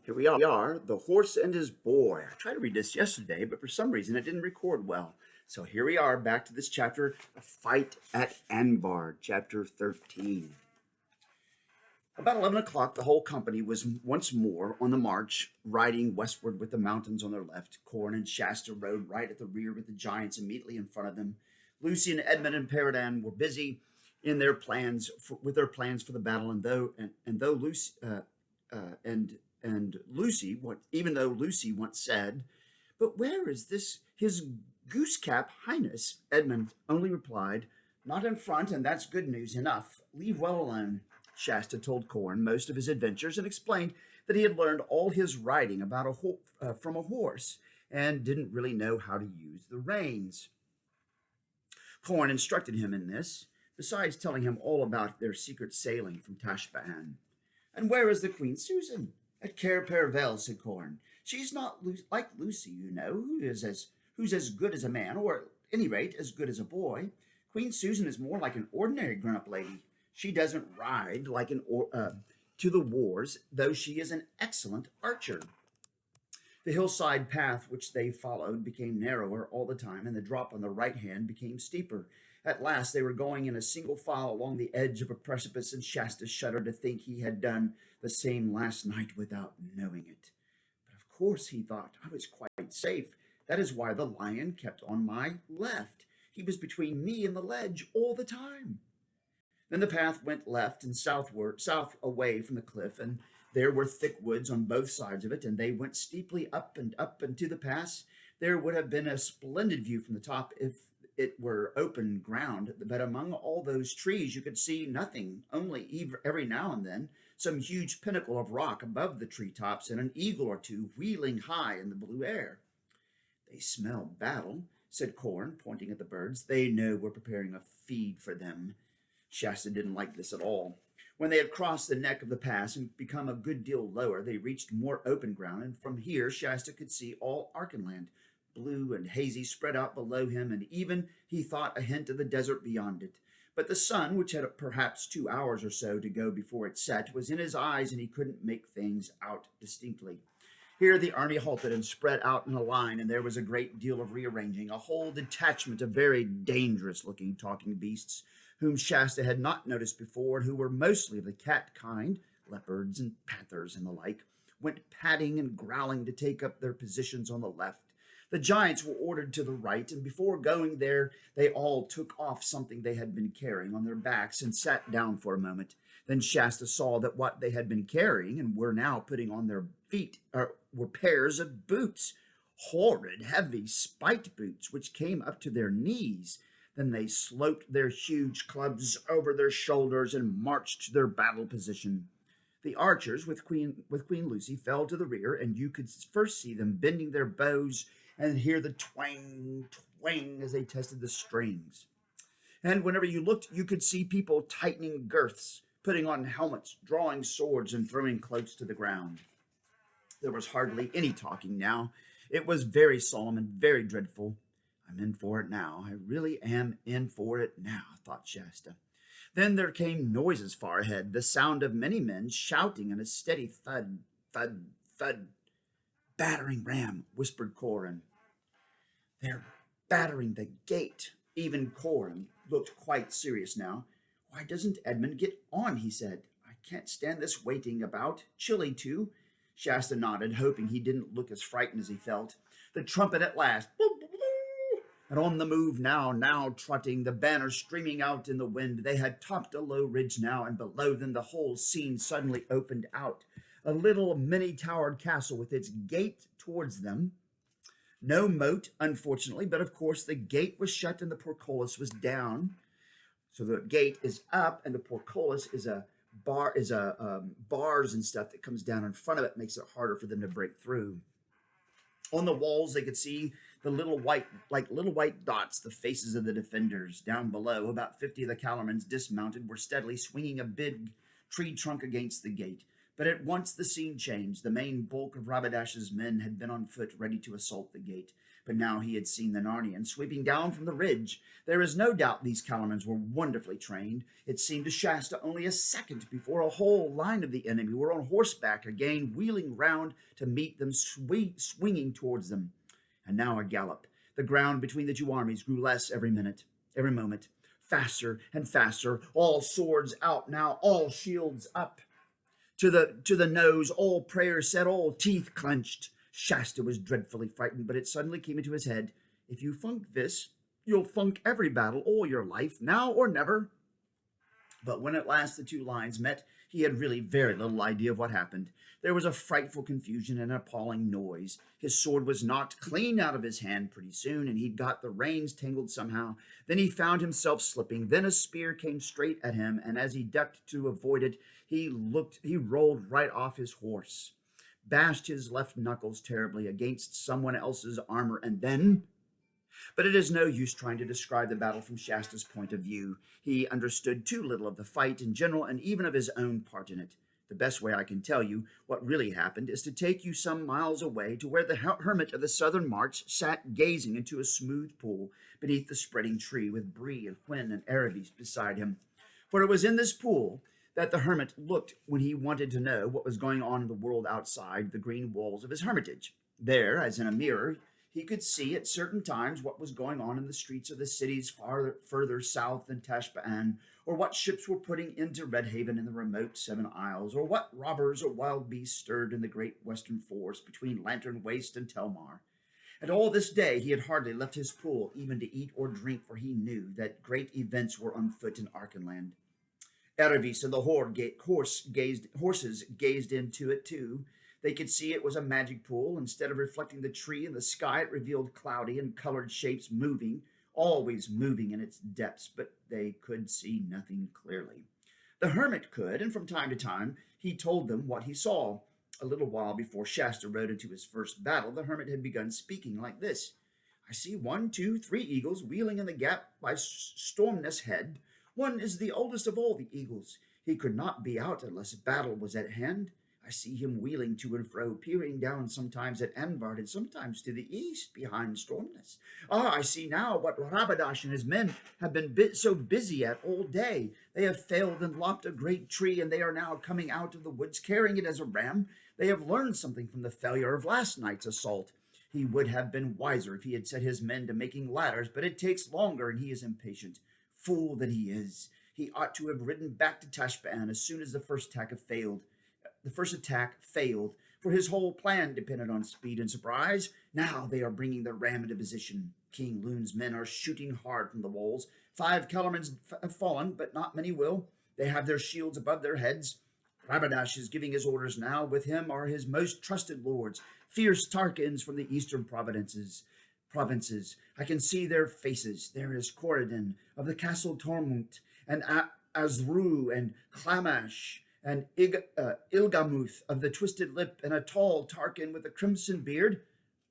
Here we are, The Horse and His Boy. I tried to read this yesterday, but for some reason it didn't record well. So here we are, back to this chapter, A Fight at Anvard, chapter 13. About 11 o'clock, the whole company was once more on the march, riding westward with the mountains on their left. Corn and Shasta rode right at the rear with the giants immediately in front of them. Lucy and Edmund and Paradan were busy in their plans with their plans for the battle, and though Lucy and Lucy, even though Lucy once said, "But where is this his goosecap highness?" Edmund only replied, "Not in front, and that's good news enough. Leave well alone." Shasta told Corn most of his adventures and explained that he had learned all his riding from a horse and didn't really know how to use the reins. Corn instructed him in this, besides telling him all about their secret sailing from Tashbaan. "And where is the Queen Susan?" "At Cair Paravel," said Corn. "She's not like Lucy, you know, who's as good as a man, or at any rate as good as a boy. Queen Susan is more like an ordinary grown-up lady. She doesn't ride like to the wars, though she is an excellent archer." The hillside path which they followed became narrower all the time, and the drop on the right hand became steeper. At last they were going in a single file along the edge of a precipice, and Shasta shuddered to think he had done the same last night without knowing it. But of course, he thought, I was quite safe. That is why the lion kept on my left. He was between me and the ledge all the time. Then the path went left and south away from the cliff, and there were thick woods on both sides of it, and they went steeply up and to the pass. There would have been a splendid view from the top if it were open ground, but among all those trees you could see nothing, only every now and then some huge pinnacle of rock above the treetops and an eagle or two wheeling high in the blue air. "They smell battle," said Corn, pointing at the birds. "They know we're preparing a feed for them." Shasta didn't like this at all. When they had crossed the neck of the pass and become a good deal lower, they reached more open ground, and from here Shasta could see all Archenland, blue and hazy, spread out below him, and even, he thought, a hint of the desert beyond it. But the sun, which had perhaps 2 hours or so to go before it set, was in his eyes, and he couldn't make things out distinctly. Here the army halted and spread out in a line, and there was a great deal of rearranging. A whole detachment of very dangerous-looking talking beasts, whom Shasta had not noticed before, and who were mostly of the cat kind, leopards and panthers and the like, went padding and growling to take up their positions on the left. The giants were ordered to the right, and before going there, they all took off something they had been carrying on their backs and sat down for a moment. Then Shasta saw that what they had been carrying and were now putting on their feet were pairs of boots, horrid, heavy, spiked boots, which came up to their knees. Then they sloped their huge clubs over their shoulders and marched to their battle position. The archers, with Queen Lucy, fell to the rear, and you could first see them bending their bows and hear the twang, twang as they tested the strings. And whenever you looked, you could see people tightening girths, putting on helmets, drawing swords, and throwing cloaks to the ground. There was hardly any talking now. It was very solemn and very dreadful. "I'm in for it now. I really am in for it now," thought Shasta. Then there came noises far ahead, the sound of many men shouting and a steady thud, thud, thud. "Battering ram," whispered Corin. "They're battering the gate." Even Corin looked quite serious now. "Why doesn't Edmund get on?" he said. "I can't stand this waiting about. Chilly, too." Shasta nodded, hoping he didn't look as frightened as he felt. The trumpet at last, and on the move now trotting, the banner streaming out in the wind. They had topped a low ridge now, and below them the whole scene suddenly opened out. A little many-towered castle with its gate towards them. No moat, unfortunately, but of course the gate was shut and the portcullis was down. So the gate is up, and the portcullis is bars and stuff that comes down in front of it, makes it harder for them to break through. On the walls, they could see the little white dots, the faces of the defenders. Down below, about 50 of the cavalrymen dismounted were steadily swinging a big tree trunk against the gate. But at once the scene changed. The main bulk of Rabadash's men had been on foot, ready to assault the gate. But now he had seen the Narnians sweeping down from the ridge. There is no doubt these calamans were wonderfully trained. It seemed to Shasta only a second before a whole line of the enemy were on horseback again, wheeling round to meet them, swinging towards them. And now a gallop. The ground between the two armies grew less every minute, every moment. Faster and faster, all swords out now, all shields up. To the nose, all prayers said, all teeth clenched. Shasta was dreadfully frightened, but it suddenly came into his head, if you funk this, you'll funk every battle all your life, now or never. But when at last the two lines met, he had really very little idea of what happened. There was a frightful confusion and an appalling noise. His sword was knocked clean out of his hand pretty soon, and he'd got the reins tangled somehow. Then he found himself slipping. Then a spear came straight at him, and as he ducked to avoid it, he rolled right off his horse, bashed his left knuckles terribly against someone else's armor, and then... But it is no use trying to describe the battle from Shasta's point of view. He understood too little of the fight in general and even of his own part in it. The best way I can tell you what really happened is to take you some miles away to where the hermit of the Southern March sat gazing into a smooth pool beneath the spreading tree with Bree and Hwin and Erebus beside him. For it was in this pool that the hermit looked when he wanted to know what was going on in the world outside the green walls of his hermitage. There, as in a mirror, he could see at certain times what was going on in the streets of the cities further south than Tashbaan, or what ships were putting into Redhaven in the remote Seven Isles, or what robbers or wild beasts stirred in the great western forest between Lantern Waste and Telmar. And all this day he had hardly left his pool even to eat or drink, for he knew that great events were on foot in Archenland. Erebus and the horses gazed into it too. They could see it was a magic pool. Instead of reflecting the tree and the sky, it revealed cloudy and colored shapes moving, always moving in its depths, but they could see nothing clearly. The hermit could, and from time to time he told them what he saw. A little while before Shasta rode into his first battle, the hermit had begun speaking like this. I see 1, 2, 3 eagles wheeling in the gap by Stormness Head. One is the oldest of all the eagles. He could not be out unless battle was at hand. I see him wheeling to and fro, peering down sometimes at Anvard and sometimes to the east behind Stormness. I see now what Rabadash and his men have been so busy at all day. They have failed and lopped a great tree, and they are now coming out of the woods carrying it as a ram. They have learned something from the failure of last night's assault. He would have been wiser if he had set his men to making ladders, but it takes longer, and he is impatient. Fool that he is. He ought to have ridden back to Tashbaan as soon as the first attack failed, for his whole plan depended on speed and surprise. Now they are bringing the ram into position. King Loon's men are shooting hard from the walls. 5 Kellermans have fallen, but not many will. They have their shields above their heads. Rabadash is giving his orders now. With him are his most trusted lords, fierce Tarkans from the eastern provinces. I can see their faces. There is Corridon of the Castle Tormund, and Azru, and Clamash, and Ilgamuth of the Twisted Lip, and a tall Tarkin with a crimson beard.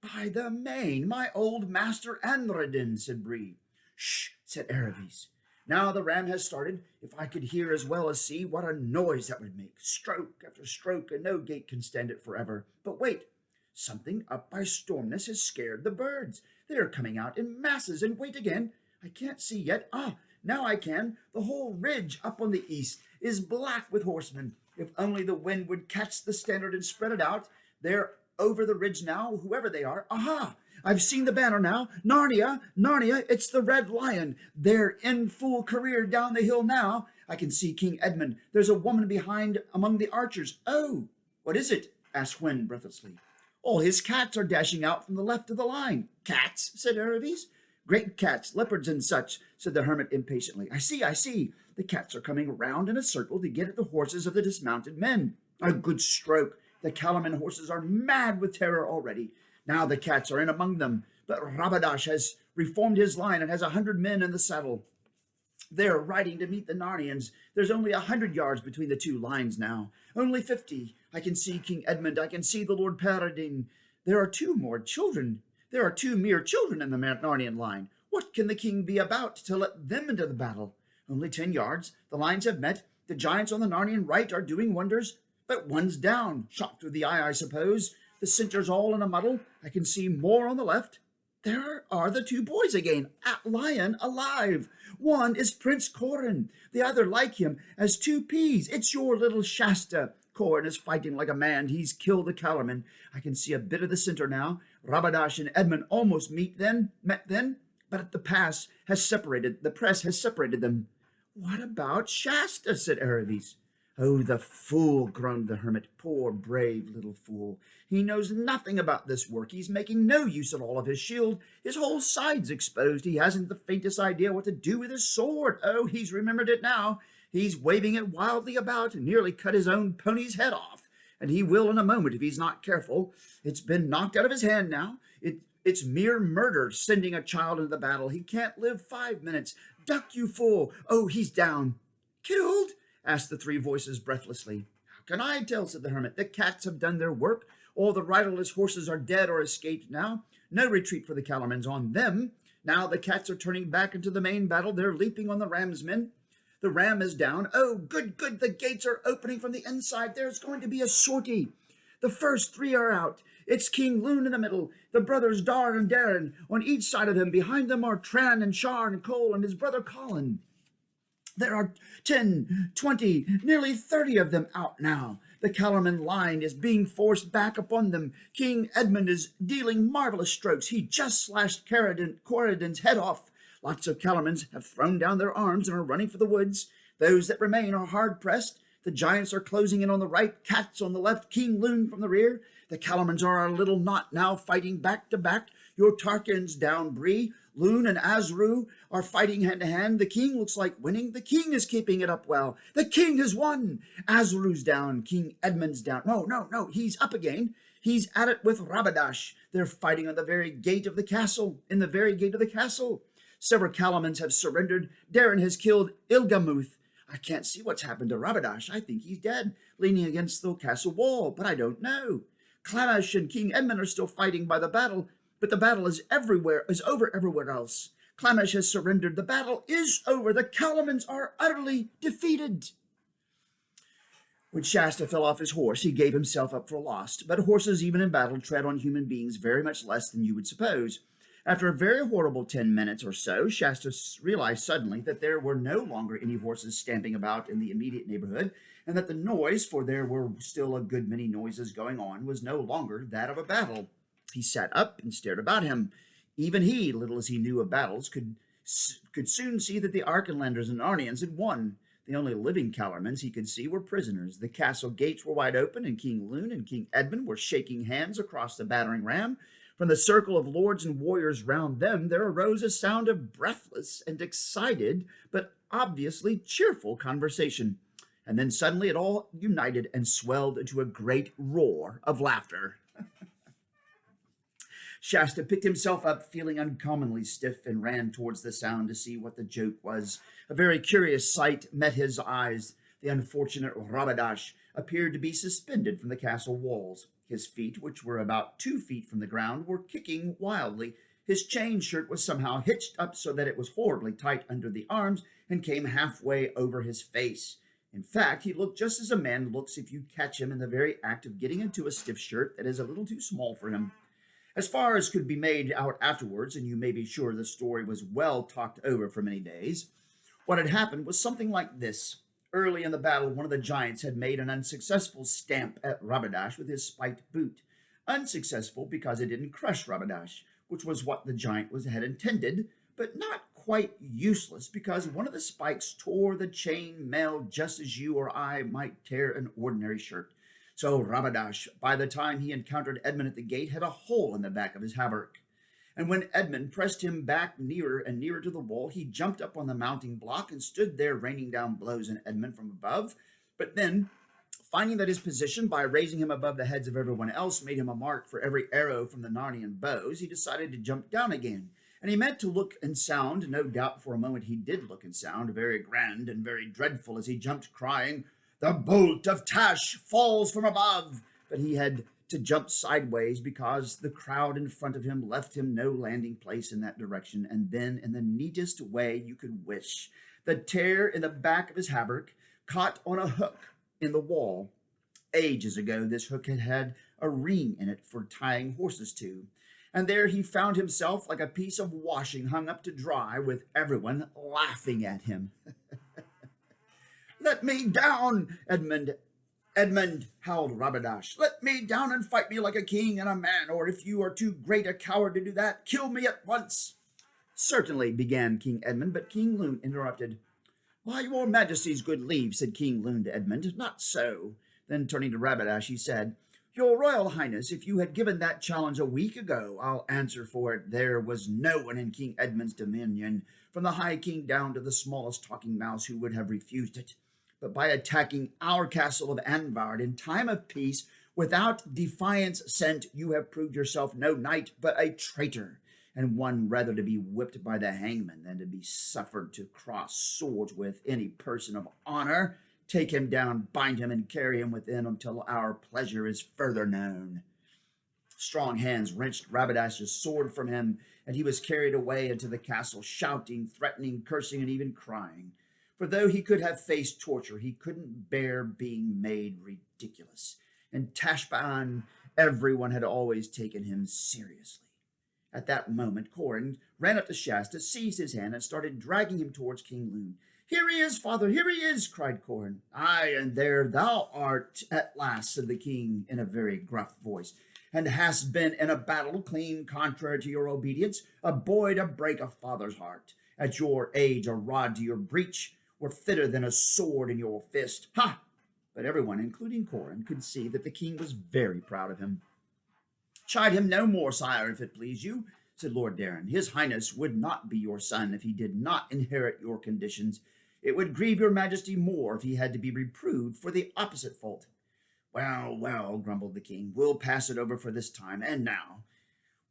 By the main, my old master Anradin, said Bree. Shh, said Erebus. Now the ram has started. If I could hear as well as see, what a noise that would make. Stroke after stroke, and no gate can stand it forever. But wait, something up by Stormness has scared the birds. They are coming out in masses, and wait again. I can't see yet. Now I can. The whole ridge up on the east is black with horsemen. If only the wind would catch the standard and spread it out. They're over the ridge now, whoever they are. Aha! I've seen the banner now. Narnia, it's the Red Lion. They're in full career down the hill now. I can see King Edmund. There's a woman behind among the archers. Oh, what is it? Asked Hwin breathlessly. All his cats are dashing out from the left of the line. Cats, said Erebus. Great cats, leopards and such, said the hermit impatiently. I see. The cats are coming round in a circle to get at the horses of the dismounted men. A good stroke. The Kalaman horses are mad with terror already. Now the cats are in among them, but Rabadash has reformed his line and has 100 men in the saddle. They're riding to meet the Narnians. There's only 100 yards between the two lines now. Only 50. I can see King Edmund. I can see the Lord Paradine. There are 2 more children. There are 2 mere children in the Narnian line. What can the king be about to let them into the battle? Only 10 yards. The lines have met. The giants on the Narnian right are doing wonders. But one's down. Shot through the eye, I suppose. The center's all in a muddle. I can see more on the left. There are the two boys again, lion alive. One is Prince Corin, the other like him as two peas. It's your little Shasta. Corin is fighting like a man. He's killed the Kellerman. I can see a bit of the center now. Rabadash and Edmund almost met then, but the press has separated them. What about Shasta? Said Aravis. Oh, the fool, groaned the hermit. Poor, brave little fool. He knows nothing about this work. He's making no use at all of his shield. His whole side's exposed. He hasn't the faintest idea what to do with his sword. Oh, he's remembered it now. He's waving it wildly about and nearly cut his own pony's head off. And he will in a moment if he's not careful. It's been knocked out of his hand now. It's mere murder sending a child into the battle. He can't live 5 minutes. Duck, you fool. Oh, he's down. Killed? Asked the three voices breathlessly. How can I tell, said the hermit. The cats have done their work. All the riderless horses are dead or escaped now. No retreat for the Kellermans on them. Now the cats are turning back into the main battle. They're leaping on the ram's men. The ram is down. Oh, good, good. The gates are opening from the inside. There's going to be a sortie. The first three are out. It's King Lune in the middle, the brothers Dar and Darren on each side of him. Behind them are Tran and Char and Cole and his brother Colin. There are 10, 20, nearly 30 of them out now. The Kellerman line is being forced back upon them. King Edmund is dealing marvelous strokes. He just slashed Corridon's head off. Lots of Kellermans have thrown down their arms and are running for the woods. Those that remain are hard pressed. The giants are closing in on the right, cats on the left, King Lune from the rear. The Kellermans are a little knot now, fighting back to back. Your Tarkins down, Bree. Lune and Azru are fighting hand to hand. The king looks like winning. The king is keeping it up well. The king has won. Azru's down. King Edmund's down. No. He's up again. He's at it with Rabadash. They're fighting on the very gate of the castle. In the very gate of the castle. Several Kellermans have surrendered. Darren has killed Ilgamuth. I can't see what's happened to Rabadash. I think he's dead, leaning against the castle wall, but I don't know. Clamash and King Edmund are still fighting by the battle, but the battle is over everywhere else. Clamash has surrendered. The battle is over. The Kellermans are utterly defeated. When Shasta fell off his horse, he gave himself up for lost. But horses, even in battle, tread on human beings very much less than you would suppose. After a very horrible 10 minutes or so, Shasta realized suddenly that there were no longer any horses stamping about in the immediate neighborhood, and that the noise, for there were still a good many noises going on, was no longer that of a battle. He sat up and stared about him. Even he, little as he knew of battles, could soon see that the Archenlanders and Arnians had won. The only living Kellermans he could see were prisoners. The castle gates were wide open, and King Lune and King Edmund were shaking hands across the battering ram. From the circle of lords and warriors round them, there arose a sound of breathless and excited, but obviously cheerful conversation. And then suddenly it all united and swelled into a great roar of laughter. Shasta picked himself up, feeling uncommonly stiff, and ran towards the sound to see what the joke was. A very curious sight met his eyes. The unfortunate Rabadash appeared to be suspended from the castle walls. His feet, which were about 2 feet from the ground, were kicking wildly. His chain shirt was somehow hitched up so that it was horribly tight under the arms and came halfway over his face. In fact, he looked just as a man looks if you catch him in the very act of getting into a stiff shirt that is a little too small for him. As far as could be made out afterwards, and you may be sure the story was well talked over for many days, what had happened was something like this. Early in the battle, one of the giants had made an unsuccessful stamp at Rabadash with his spiked boot. Unsuccessful because it didn't crush Rabadash, which was what the giant had intended, but not quite useless because one of the spikes tore the chain mail just as you or I might tear an ordinary shirt. So Rabadash, by the time he encountered Edmund at the gate, had a hole in the back of his hauberk. And when Edmund pressed him back nearer and nearer to the wall, he jumped up on the mounting block and stood there raining down blows on Edmund from above. But then, finding that his position, by raising him above the heads of everyone else, made him a mark for every arrow from the Narnian bows, he decided to jump down again. And he meant to look and sound. No doubt for a moment he did look and sound, very grand and very dreadful as he jumped, crying, "The bolt of Tash falls from above!" But he had to jump sideways because the crowd in front of him left him no landing place in that direction. And then, in the neatest way you could wish, the tear in the back of his hauberk caught on a hook in the wall. Ages ago, this hook had had a ring in it for tying horses to. And there he found himself like a piece of washing hung up to dry, with everyone laughing at him. "Let me down, Edmund, howled Rabadash. "Let me down and fight me like a king and a man, or if you are too great a coward to do that, kill me at once." "Certainly," began King Edmund, but King Lune interrupted. "By your majesty's good leave," said King Lune to Edmund, "not so." Then turning to Rabadash, he said, "Your royal highness, if you had given that challenge a week ago, I'll answer for it, there was no one in King Edmund's dominion, from the high king down to the smallest talking mouse, who would have refused it. But by attacking our castle of Anvard in time of peace, without defiance sent, you have proved yourself no knight, but a traitor, and one rather to be whipped by the hangman than to be suffered to cross swords with any person of honor. Take him down, bind him, and carry him within until our pleasure is further known." Strong hands wrenched Rabadash's sword from him, and he was carried away into the castle, shouting, threatening, cursing, and even crying. For though he could have faced torture, he couldn't bear being made ridiculous. In Tashbaan, everyone had always taken him seriously. At that moment, Corin ran up to Shasta, seized his hand, and started dragging him towards King Lune. "Here he is, father, here he is," cried Corin. "Aye, and there thou art at last," said the king in a very gruff voice, "and hast been in a battle clean contrary to your obedience, a boy to break a father's heart. At your age, a rod to your breech were fitter than a sword in your fist. Ha!" But everyone, including Corin, could see that the king was very proud of him. "Chide him no more, sire, if it please you," said Lord Darren. "His highness would not be your son if he did not inherit your conditions. It would grieve your majesty more if he had to be reproved for the opposite fault." "Well, well," grumbled the king, "we'll pass it over for this time. And now—"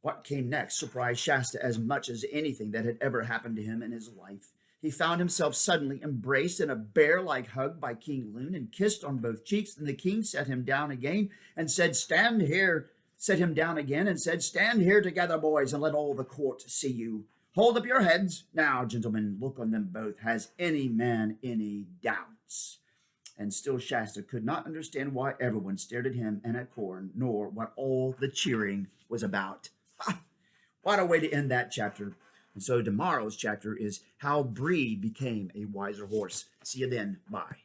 What came next surprised Shasta as much as anything that had ever happened to him in his life. He found himself suddenly embraced in a bear-like hug by King Lune and kissed on both cheeks. Then the king set him down again and said, "Stand here." Set him down again and said, "Stand here together, boys, and let all the court see you. Hold up your heads. Now, gentlemen, look on them both. Has any man any doubts?" And still Shasta could not understand why everyone stared at him and at Corin, nor what all the cheering was about. Ha! What a way to end that chapter. And so tomorrow's chapter is how Bree became a wiser horse. See you then. Bye.